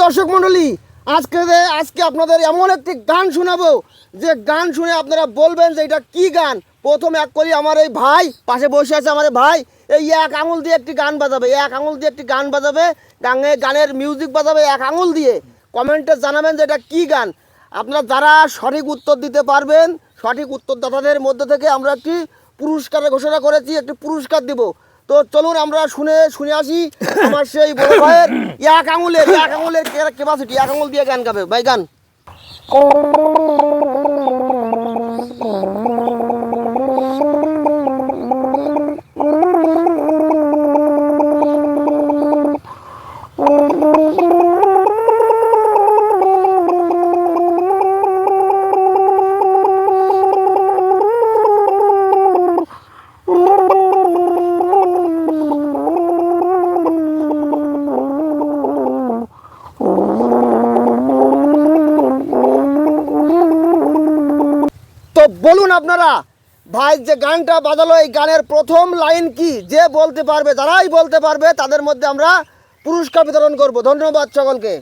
দর্শক মণ্ডলী, আজকে আপনাদের এমন একটি গান শোনাবো যে গান শুনে আপনারা বলবেন যে এটা কি গান। প্রথম এক করি আমার এই ভাই পাশে বসে আছে, আমার ভাই এই এক আঙুল দিয়ে একটি গান বাজাবে, এক আঙুল দিয়ে একটি গান বাজাবে, গানের মিউজিক বাজাবে এক আঙুল দিয়ে। কমেন্টে জানাবেন যে এটা কি গান। আপনারা যারা সঠিক উত্তর দিতে পারবেন, সঠিক উত্তরদাতাদের মধ্যে থেকে আমরা একটি পুরস্কারের ঘোষণা করেছি, একটি পুরস্কার দিব। তো চলুন আমরা শুনে আসি আমার সেই বড় ভাইয়ের এক আঙুলের ক্যাপাসিটি। এক আঙুল দিয়ে গান গাবে ভাই, গান। তো বলুন আপনারা, ভাই যে গানটা বাজালো এই গানের প্রথম লাইন কি? যে বলতে পারবে, যারাই বলতে পারবে তাদের মধ্যে আমরা পুরস্কার বিতরণ করব। ধন্যবাদ সকলকে।